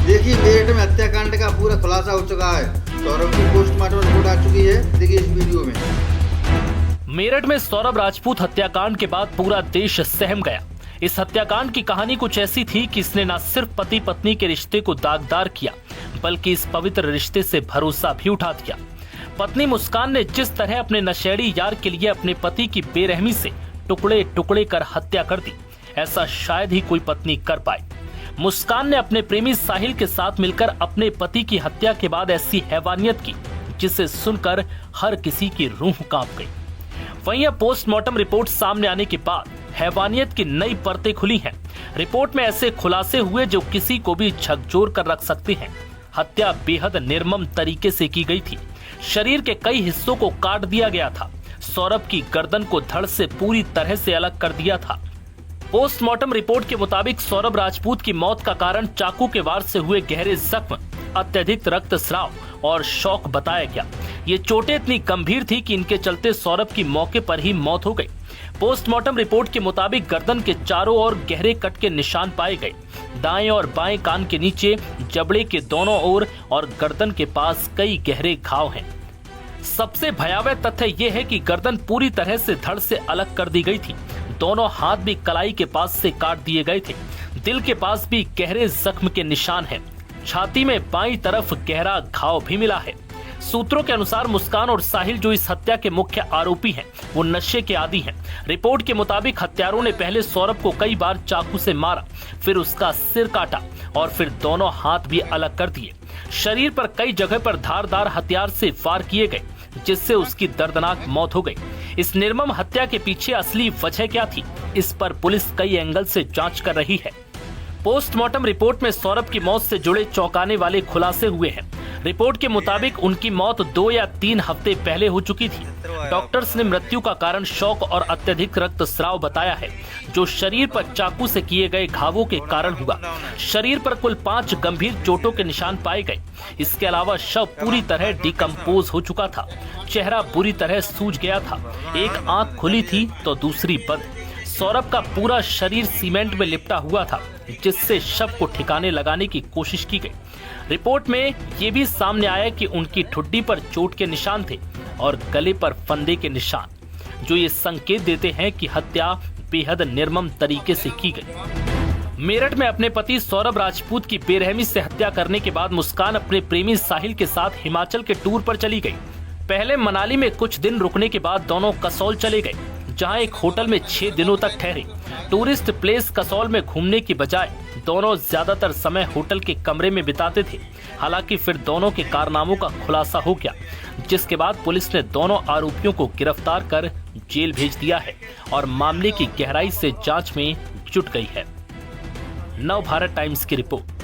देखिए मेरठ में हत्याकांड का पूरा खुलासा हो चुका है। सौरभ की पोस्टमार्टम रिपोर्ट आ चुकी है, देखिए इस वीडियो में। मेरठ में सौरभ राजपूत हत्याकांड के बाद पूरा देश सहम गया। इस हत्याकांड की कहानी कुछ ऐसी थी कि इसने न सिर्फ पति पत्नी के रिश्ते को दागदार किया, बल्कि इस पवित्र रिश्ते से भरोसा भी उठा दिया। पत्नी मुस्कान ने जिस तरह अपने नशेड़ी यार के लिए अपने पति की बेरहमी से टुकड़े टुकड़े कर हत्या कर दी, ऐसा शायद ही कोई पत्नी कर पाए। मुस्कान ने अपने प्रेमी साहिल के साथ मिलकर अपने पति की हत्या के बाद ऐसी हैवानियत की जिसे सुनकर हर किसी की रूह कांप गई। वहीं अब पोस्टमार्टम रिपोर्ट सामने आने के बाद हैवानियत की नई परतें खुली हैं। रिपोर्ट में ऐसे खुलासे हुए जो किसी को भी झकझोर कर रख सकते हैं। हत्या बेहद निर्मम तरीके से की गई थी। शरीर के कई हिस्सों को काट दिया गया था। सौरभ की गर्दन को धड़ से पूरी तरह से अलग कर दिया था। पोस्टमार्टम रिपोर्ट के मुताबिक सौरभ राजपूत की मौत का कारण चाकू के वार से हुए गहरे जख्म, अत्यधिक रक्तस्राव और शॉक बताया गया। ये चोटें इतनी गंभीर थी कि इनके चलते सौरभ की मौके पर ही मौत हो गई। पोस्टमार्टम रिपोर्ट के मुताबिक गर्दन के चारों ओर गहरे कट के निशान पाए गए। दाएं और बाएं कान के नीचे, जबड़े के दोनों ओर और गर्दन के पास कई गहरे घाव हैं। सबसे भयावह तथ्य यह है कि गर्दन पूरी तरह से धड़ से अलग कर दी गई थी। दोनों हाथ भी कलाई के पास से काट दिए गए थे। दिल के पास भी गहरे जख्म के निशान हैं। छाती में बाईं तरफ गहरा घाव भी मिला है। सूत्रों के अनुसार मुस्कान और साहिल, जो इस हत्या के मुख्य आरोपी हैं, वो नशे के आदी हैं। रिपोर्ट के मुताबिक हत्यारों ने पहले सौरभ को कई बार चाकू से मारा, फिर उसका सिर काटा और फिर दोनों हाथ भी अलग कर दिए। शरीर पर कई जगह पर धारदार हथियार से वार किए गए, जिससे उसकी दर्दनाक मौत हो गई। इस निर्मम हत्या के पीछे असली वजह क्या थी, इस पर पुलिस कई एंगल से जांच कर रही है। पोस्टमार्टम रिपोर्ट में सौरभ की मौत से जुड़े चौंकाने वाले खुलासे हुए हैं। रिपोर्ट के मुताबिक उनकी मौत 2 या 3 हफ्ते पहले हो चुकी थी। डॉक्टर्स ने मृत्यु का कारण शॉक और अत्यधिक रक्तस्राव बताया है, जो शरीर पर चाकू से किए गए घावों के कारण हुआ। शरीर पर कुल 5 गंभीर चोटों के निशान पाए गए। इसके अलावा शव पूरी तरह डिकम्पोज हो चुका था। चेहरा बुरी तरह सूज गया था। एक आंख खुली थी तो दूसरी बंद। सौरभ का पूरा शरीर सीमेंट में लिपटा हुआ था, जिससे शव को ठिकाने लगाने की कोशिश की गई। रिपोर्ट में ये भी सामने आया कि उनकी ठुड्डी पर चोट के निशान थे और गले पर फंदे के निशान, जो ये संकेत देते हैं कि हत्या बेहद निर्मम तरीके से की गई। मेरठ में अपने पति सौरभ राजपूत की बेरहमी से हत्या करने के बाद मुस्कान अपने प्रेमी साहिल के साथ हिमाचल के टूर पर चली गई। पहले मनाली में कुछ दिन रुकने के बाद दोनों कसौल चले गए, जहां एक होटल में 6 दिनों तक ठहरे। टूरिस्ट प्लेस कसौल में घूमने की बजाय दोनों ज्यादातर समय होटल के कमरे में बिताते थे। हालांकि फिर दोनों के कारनामों का खुलासा हो गया, जिसके बाद पुलिस ने दोनों आरोपियों को गिरफ्तार कर जेल भेज दिया है और मामले की गहराई से जांच में जुट गई है। नव भारत टाइम्स की रिपोर्ट।